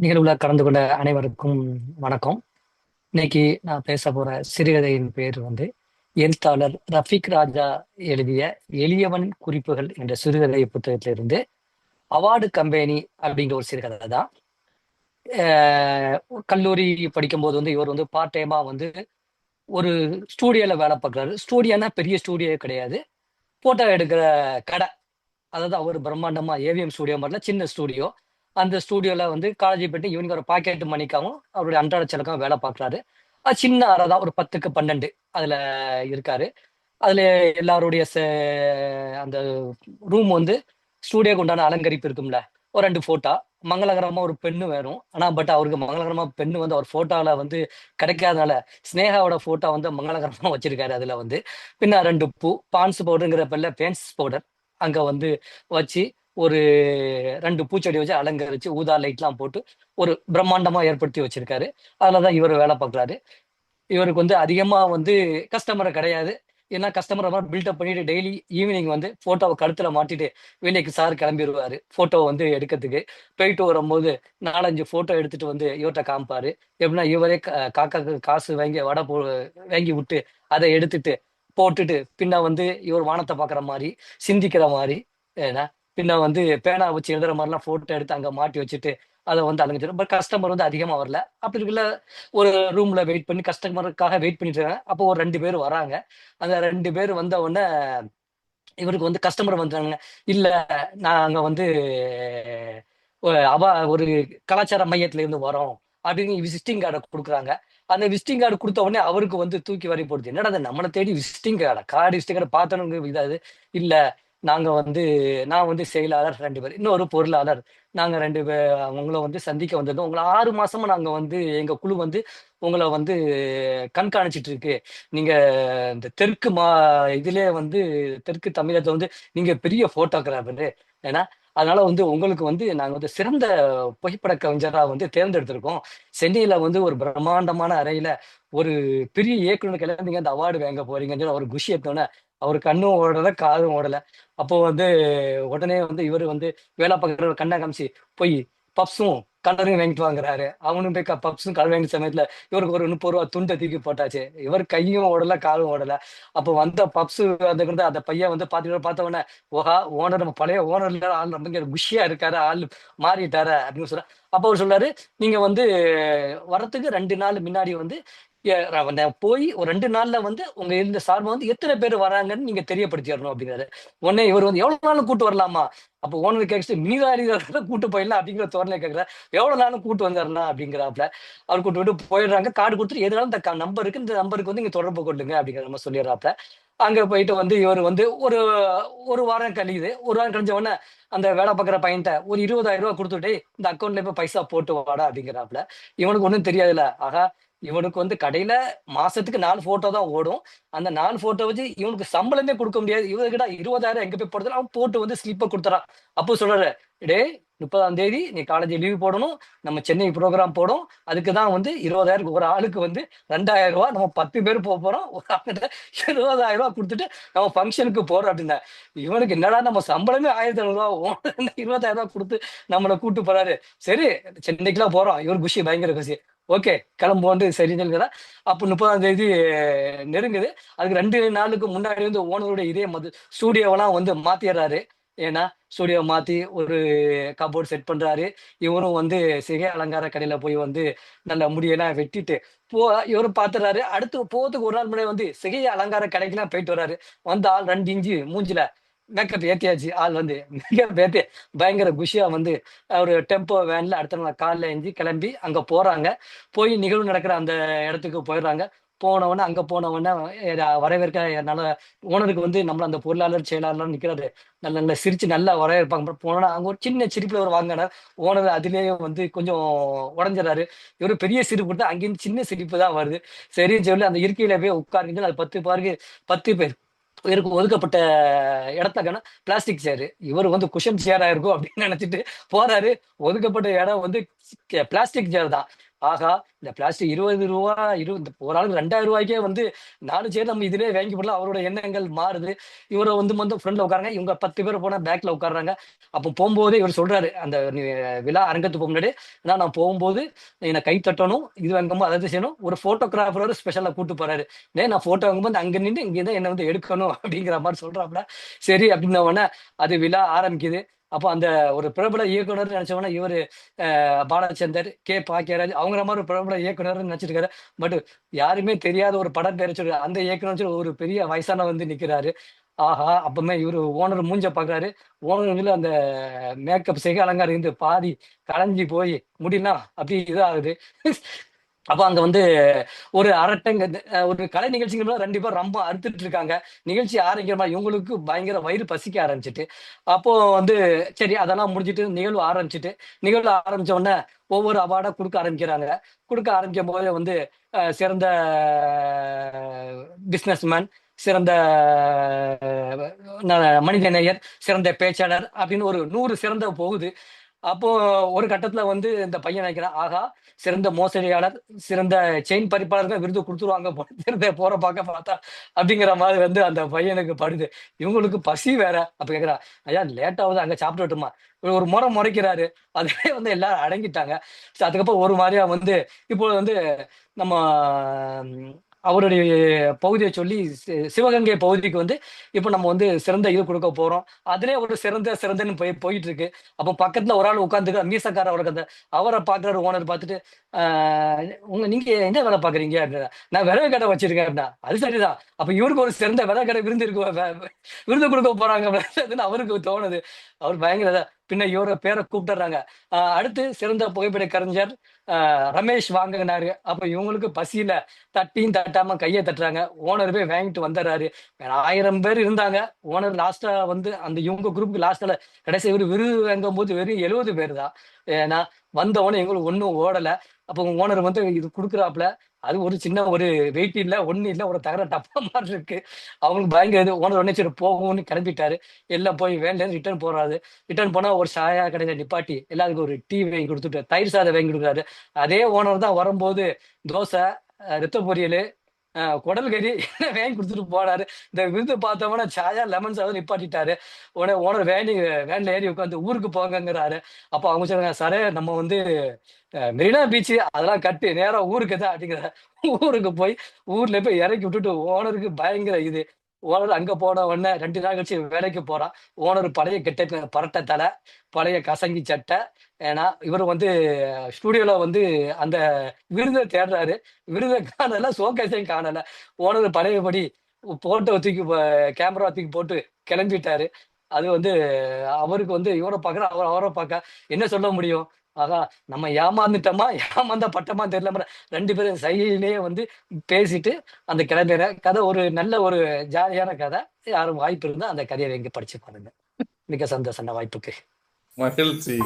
நிகழ்வுல கலந்து கொண்ட அனைவருக்கும் வணக்கம். இன்னைக்கு நான் பேச போற சிறுகதையின் பேர் வந்து எழுத்தாளர் ரஃபீக் ராஜா எழுதிய எளியவன் குறிப்புகள் என்ற சிறுகதை புத்தகத்திலிருந்து அவார்டு கம்பெனி அப்படிங்கிற ஒரு சிறுகதை தான். அஹ் கல்லூரி படிக்கும்போது வந்து இவர் வந்து பார்ட் டைமா வந்து ஒரு ஸ்டூடியோல வேலை பார்க்குறாரு. ஸ்டூடியோனா பெரிய ஸ்டூடியோ கிடையாது, போட்டோ எடுக்கிற கடை. அதாவது அவர் பிரம்மாண்டமா ஏவிஎம் ஸ்டூடியோ மாதிரில சின்ன ஸ்டூடியோ. அந்த ஸ்டூடியோல வந்து காலேஜ் போயிட்டு ஈவினிங் ஒரு பாக்கெட் மணிக்காகவும் அவருடைய அன்றாட செலவுக்காகவும் வேலை பார்க்குறாரு. அது சின்ன அறை தான், ஒரு 10க்கு 12 அதுல இருக்காரு. அதுல எல்லாருடைய அந்த ரூம் வந்து ஸ்டூடியோக்கு உண்டான அலங்கரிப்பு இருக்கும்ல. ஒரு 2 போட்டோ, மங்களகரமா ஒரு பெண்ணு வேணும். ஆனா பட் அவருக்கு மங்களகரமா பெண்ணு வந்து அவர் போட்டோல வந்து கிடைக்காதனால ஸ்னேகாவோட போட்டோ வந்து மங்களகரமா வச்சிருக்காரு. அதுல வந்து பின்ன 2 பூ, பான்ஸ் பவுடருங்கிற பேர்ல பேன்ஸ் பவுடர் அங்க வந்து வச்சு ஒரு 2 பூச்செடி வச்சு அலங்கரிச்சு ஊதா லைட்லாம் போட்டு ஒரு பிரம்மாண்டமா ஏற்படுத்தி வச்சிருக்காரு. அதுலதான் இவர் வேலை பார்க்குறாரு. இவருக்கு வந்து அதிகமா வந்து கஸ்டமர் கிடையாது. ஏன்னா கஸ்டமர் பில்டப் பண்ணிட்டு டெய்லி ஈவினிங் வந்து போட்டோவை கழுத்துல மாட்டிட்டு வேலைக்கு சார் கிளம்பிடுவாரு போட்டோ வந்து எடுக்கிறதுக்கு. போயிட்டு வரும்போது 4-5 போட்டோ எடுத்துட்டு வந்து இவர்கிட்ட காமிப்பாரு. எப்படின்னா இவரே காக்காக்கு காசு வாங்கி வடை வாங்கி விட்டு அதை எடுத்துட்டு போட்டுட்டு பின்ன வந்து இவர் வானத்தை பார்க்குற மாதிரி சிந்திக்கிற மாதிரி, ஏன்னா பின்ன வந்து பேனா வச்சு எழுதுற மாதிரிலாம் போட்டோ எடுத்து அங்க மாட்டி வச்சுட்டு அதை வந்து அலங்கரிச்சிடும். பட் கஸ்டமர் வந்து அதிகமா வரல. அப்படி இருக்குல்ல, ஒரு ரூம்ல வெயிட் பண்ணி கஸ்டமருக்காக வெயிட் பண்ணிட்டு இருக்காங்க. அப்போ ஒரு 2 பேர் வராங்க. அந்த 2 பேர் வந்த உடனே இவருக்கு வந்து கஸ்டமர் வந்துட்டாங்க. இல்ல, நாங்க வந்து ஒரு கலாச்சார மையத்துல இருந்து வரோம் அப்படின்னு விசிட்டிங் கார்டை கொடுக்குறாங்க. அந்த விசிட்டிங் கார்டு கொடுத்த உடனே அவருக்கு வந்து தூக்கி வாரி போடுது. என்னடா அது, நம்மளை தேடி விசிட்டிங் கார்டு விசிட்டிங் கார்டு பார்த்தனுங்க இதாது. இல்ல, நாங்க வந்து நான் வந்து செயலாளர் 2 பேர், இன்னொரு பொருளாளர், நாங்க 2 பேர் உங்களை வந்து சந்திக்க வந்தது. உங்களை 6 மாசமா நாங்க வந்து எங்க குழு வந்து உங்களை வந்து கண்காணிச்சிட்டு இருக்கு. நீங்க இந்த தெற்கு இதுலயே வந்து தெற்கு தமிழகத்துல வந்து நீங்க பெரிய போட்டோகிராஃபரு. ஏன்னா அதனால வந்து உங்களுக்கு வந்து நாங்க வந்து சிறந்த புகைப்பட கவிஞரா வந்து தேர்ந்தெடுத்திருக்கோம். சென்னையில வந்து ஒரு பிரம்மாண்டமான அறையில ஒரு பெரிய இயக்குநருக்கு எல்லாம் நீங்க அந்த அவார்டு வாங்க போறீங்கன்னு சொல்லி அவர் குஷி எடுத்தோன்னே அவர் கண்ணும் ஓடல காதும் ஓடல. அப்போ வந்து உடனே வந்து இவர் வந்து வேலை பார்க்குற கண்ணை காமிச்சு போய் பப்ஸும் கலரையும் வாங்கிட்டு வாங்குறாரு. அவனும் போய் பப்ஸும் கலர் வாங்கின சமயத்துல இவருக்கு ஒரு 30 ரூபா துண்டை தூக்கி போட்டாச்சு. இவர் கையும் ஓடல காலும் ஓடல. அப்போ வந்த பப்ஸ் அந்த பையன் வந்து பார்த்த உடனே, ஓஹா ஓனர் நம்ம பழைய ஓனர்ல ஆள் ரொம்ப குஷியா இருக்காரு, ஆள் மாறிட்டாரு அப்படின்னு சொல்ற. அப்போ அவர் சொல்றாரு, நீங்க வந்து வரத்துக்கு 2 நாள் முன்னாடி வந்து போய் ஒரு 2 நாள்ல வந்து உங்க இந்த சார்பை வந்து எத்தனை பேர் வராங்கன்னு நீங்க தெரியப்படுத்திடணும் அப்படிங்கிறாரு. உடனே இவர் வந்து எவ்வளவு நாளும் கூட்டு வரலாமா? அப்போ ஓனர் கேட்டு மினிதாரி கூட்டு போயிடலாம் அப்படிங்கிற தோரணையை கேட்கிற. எவ்வளவு நாளும் கூட்டு வந்தாருன்னா அப்படிங்கிறாப்ல. அவர் கூட்டு விட்டு போயிடுறாங்க. கார்டு கொடுத்துட்டு எதுனாலும் இந்த நம்பர் இருக்கு, இந்த நம்பருக்கு வந்து நீங்க தொடர்பு கொள்ளுங்க அப்படிங்கிற மாதிரி சொல்லிடுறாப்ல. அங்க போயிட்டு வந்து இவர் வந்து ஒரு ஒரு வாரம் கழியுது. ஒரு வாரம் கழிஞ்ச உடனே அந்த வேலை பார்க்குற பையன்ட்ட ஒரு 20,000 ரூபாய் கொடுத்துட்டு இந்த அக்கௌண்ட்ல போய் பைசா போட்டு வாடா அப்படிங்கிறாப்ல. இவனுக்கு ஒன்றும் தெரியாதுல்ல. ஆகா, இவனுக்கு வந்து கடையில மாசத்துக்கு 4 போட்டோ தான் ஓடும். அந்த 4 போட்டோ வச்சு இவனுக்கு சம்பளமே கொடுக்க முடியாது. இவர்கிட்ட 20,000 எங்க போய் போடுறது, அவன் போட்டு வந்து ஸ்லிப்பை கொடுத்துறான். அப்போ சொல்றாரு, டேய் 30ஆம் தேதி நீ காலேஜ் லீவ் போடணும், நம்ம சென்னை ப்ரோக்ராம் போடும், அதுக்கு தான் வந்து 20,000 ஒரு ஆளுக்கு வந்து 2,000 ரூபாய், நம்ம 10 பேர் போறோம், ஒரு ஆளுகிட்ட 20,000 ரூபாய் கொடுத்துட்டு நம்ம ஃபங்க்ஷனுக்கு போறோம் அப்படின்னா, இவனுக்கு என்னடா நம்ம சம்பளமே 1,500 ரூபாய், 20,000 ரூபாய் கொடுத்து நம்மளை கூட்டு போறாரு. சரி, சென்னைக்குலாம் போறோம். இவர் குஷி, பயங்கர குஷி. ஓகே, கிளம்புவோன்ட்டு சரின்னு சொல்லிக்கிறா. அப்போ 30ஆம் தேதி நெருங்குது. அதுக்கு 2 நாளுக்கு முன்னாடி வந்து ஓனருடைய இதே ஸ்டூடியோவெல்லாம் வந்து மாத்திடுறாரு. ஏன்னா ஸ்டூடியோ மாத்தி ஒரு கபோர்ட் செட் பண்றாரு. இவரும் வந்து சிகை அலங்கார கடையில போய் வந்து நல்ல முடியெல்லாம் வெட்டிட்டு போ இவரும் பாத்துறாரு. அடுத்து போறதுக்கு ஒரு நாள் முன்னாடி வந்து சிகை அலங்கார கடைக்கெல்லாம் போயிட்டு வர்றாரு. வந்து ஆள் 2 இன்ச்சு மூஞ்சில மேக்கப் ஏத்தியாச்சு. ஆள் வந்து மேக்கப் ஏத்தி பயங்கர குஷியா வந்து ஒரு டெம்போ வேன்ல அடுத்த நாள் காலைல எஞ்சி கிளம்பி அங்க போறாங்க. போய் நிகழ்வு நடக்கிற அந்த இடத்துக்கு போயிடுறாங்க. போனவொடனே அங்க போனவொடனே வரவேற்க நல்ல ஓனருக்கு வந்து நம்மள அந்த பொருளாளர் செயலாளர் நிக்கிறாரு. நல்ல நல்ல சிரிச்சு நல்லா வரவேற்பாங்க. போனோன்னா அங்க ஒரு சின்ன சிரிப்புல ஒரு வாங்கினார். ஓனர் அதிலேயே வந்து கொஞ்சம் உடஞ்சிடறாரு. இவரு பெரிய சிரிப்பு கொடுத்தா அங்கேருந்து சின்ன சிரிப்பு தான் வருது. சரின்னு சொல்லி அந்த இருக்கையில போய் உட்காருங்க. அது 10 பேர் இவருக்கு ஒதுக்கப்பட்ட இடத்த பிளாஸ்டிக் சேரு. இவர் வந்து குஷன் சேரா இருக்கும் அப்படின்னு நினைச்சிட்டு போறாரு. ஒதுக்கப்பட்ட இடம் வந்து பிளாஸ்டிக் சேர் தான். ஆகா இந்த பிளாஸ்டிக் 20 ரூபா, ஒரு ஆளுக்கு 2000 ரூபாய்க்கே வந்து நானும் சரி நம்ம இதுலயே வாங்கி போடலாம். அவரோட எண்ணங்கள் மாறுது. இவரை வந்து ஃப்ரண்ட்ல உட்காராங்க, இவங்க 10 பேர் போனா பேக்ல உட்காடுறாங்க. அப்போ போகும்போதே இவர் சொல்றாரு, அந்த விழா அரங்கத்துக்கு முன்னாடி, நான் போகும்போது என்னை கை தட்டணும், இது வாங்கும்போது அதை செய்யணும், ஒரு போட்டோகிராஃபரோட ஸ்பெஷலா கூட்டு போறாரு. நான் போட்டோ வாங்கும்போது அங்க நின்று இங்க தான் என்ன வந்து எடுக்கணும் அப்படிங்கிற மாதிரி சொல்றாப்ல. சரி அப்படின்ன உடனே அது விழா ஆரம்பிக்குது. அப்போ அந்த ஒரு பிரபல இயக்குனர் நினைச்சவொடனே இவரு பாலச்சந்தர், பாக்கியராஜ் அவங்கள மாதிரி ஒரு பிரபல இயக்குனர் நினைச்சிருக்காரு. பட் யாருமே தெரியாத ஒரு படம் பேர் சொல்லி அந்த இயக்குனர் சொல்லி ஒரு பெரிய வயசான வந்து நிக்கிறாரு. ஆஹா! அப்பமே இவரு ஓனர் மூஞ்ச பாக்குறாரு. ஓனர் அந்த மேக்கப் சிகை அலங்காரம் இருந்து பாதி கலைஞ்சு போய் முடியலாம் அப்படி இதாகுது. அப்ப அங்க வந்து ஒரு அரட்டங்க ஒரு கலை நிகழ்ச்சிகள் 2 பேர் ரொம்ப அறுத்துட்டு இருக்காங்க. நிகழ்ச்சி ஆரம்பிக்கிற மாதிரி இவங்களுக்கு பயங்கர வயிறு பசிக்க ஆரம்பிச்சுட்டு, அப்போ வந்து சரி அதெல்லாம் முடிஞ்சுட்டு நிகழ்வு ஆரம்பிச்சுட்டு, நிகழ்வு ஆரம்பிச்ச உடனே ஒவ்வொரு அவார்டா குடுக்க ஆரம்பிக்கிறாங்க. குடுக்க ஆரம்பிக்கும் போதே வந்து சிறந்த பிசினஸ்மேன், சிறந்த மனிதநேயர், சிறந்த பேச்சாளர் அப்படின்னு ஒரு 100 சிறந்த போகுது. அப்போ ஒரு கட்டத்துல வந்து இந்த பையன் நினைக்கிறான், ஆகா சிறந்த மோசடியாளர், சிறந்த செயின் பறிப்பாளருக்கு விருது கொடுத்துருவாங்க போல தெரியுதே போற பார்த்தா அப்படிங்கிற மாதிரி வந்து அந்த பையனுக்கு படுது. இவங்களுக்கு பசி வேற. அப்ப கேக்குறா, ஐயா லேட் ஆகுது அங்க சாப்பிட்டு வரட்டுமா? இவர் ஒரு முறை முறைக்கிறாரு. அதுவே வந்து எல்லாரும் அடங்கிட்டாங்க. அதுக்கப்புறம் ஒரு மாதிரியா வந்து இப்போ வந்து நம்ம அவருடைய பகுதியை சொல்லி சிவகங்கை பகுதிக்கு வந்து இப்ப நம்ம வந்து சிறந்த இது கொடுக்க போறோம். அதுலயே ஒரு சிறந்தன்னு போயிட்டு இருக்கு. அப்போ பக்கத்துல ஒரு ஆள் உட்கார்ந்து மீசக்கார அவருக்கு அந்த அவரை பாக்குறாரு ஓனர் பார்த்துட்டு, நீங்க என்ன வேலை பாக்குறீங்க அப்படின்னா, நான் விறகு கடை வச்சிருக்கேன் அப்படின்னா, அது சரிதான். அப்ப இவருக்கு ஒரு சிறந்த விறகு கடை விருந்து இருக்கு, விருந்து கொடுக்க போறாங்க அப்படின்னு அவருக்கு தோணுது. அவர் பயங்கர பின்ன இவர பேரை கூப்பிட்டுறாங்க. அடுத்து சிறந்த புகைப்பட கலைஞர் ரமேஷ் வாங்கினாரு. அப்ப இவங்களுக்கு பசியில தட்டியும் தட்டாம கையை தட்டுறாங்க. ஓனர் போய் வாங்கிட்டு வந்துடுறாரு. 1000 பேர் இருந்தாங்க. ஓனர் லாஸ்டா வந்து அந்த இவங்க குரூப்புக்கு லாஸ்ட்ல கடைசி இவரு விருது வாங்கும் போது வெறும் 70 பேர் தான். ஏன்னா வந்தவொடனே எங்களுக்கு ஒண்ணும் ஓடல. அப்போ ஓனர் வந்து இது குடுக்குறாப்புல. அது ஒரு சின்ன ஒரு வெயிட் இல்ல, ஒண்ணு இல்ல, ஒரு தகர டப்பா மாதிரி இருக்கு. அவங்களுக்கு பயங்கர இது. ஓனர் உடனே சரி போகும்னு கிளம்பிட்டாரு. எல்லாம் போய் வேன்ல ரிட்டர்ன் போறாரு. ரிட்டர்ன் போனா ஒரு சாயா கடையில நிப்பாட்டி எல்லாருக்கும் ஒரு டீ வாங்கி கொடுத்துட்டு தயிர் சாதம் வாங்கி கொடுக்குறாரு. அதே ஓனர் தான் வரும்போது தோசை, ரத்த பொரியல், குடல் கறி வாங்கி கொடுத்துட்டு போனாரு. இந்த விருது பார்த்தவொடனே சாயா லெமன் சாதம் நிப்பாட்டிட்டாரு. உடனே ஓனர் வேன்ல ஏறி உட்காந்து ஊருக்கு போங்கங்கிறாரு. அப்ப அவங்க சொல்றாங்க, சாரே நம்ம வந்து மெரினா பீச் அதெல்லாம் கட்டு நேரா ஊருக்கு தான் அப்படிங்கிற. ஊருக்கு போய் ஊர்ல போய் இறக்கி விட்டுட்டு ஓனருக்கு பயங்கர இது. ஓனர் அங்க போன உடனே 2 நாள் கழிச்சு வேலைக்கு போறான். ஓனர் பழைய கெட்ட பரட்டை தலை, பழைய கசங்கி சட்டை. ஏன்னா இவர் வந்து ஸ்டூடியோல வந்து அந்த விருதை தேடுறாரு. விருதை காணல, ஷோகேஸையும் காணல. ஓனர் பழையபடி போட்டோ தூக்கி கேமரா தூக்கி போட்டு கிளம்பிட்டாரு. அது வந்து அவருக்கு வந்து இவரை பார்க்கற, அவரை பார்க்க என்ன சொல்ல முடியும்? ஆகா நம்ம ஏமாந்துட்டோமா, ஏமாந்தா பட்டமா தெரியல. 2 பேரும் சைகையிலேயே வந்து பேசிட்டு அந்த கிளம்பிற கதை ஒரு நல்ல ஒரு ஜாலியான கதை. யாரும் வாய்ப்பு இருந்தா அந்த கதையை எங்க படிச்சு பாருங்க. மிக சந்தோஷம் அந்த வாய்ப்புக்கு. மகிழ்ச்சி.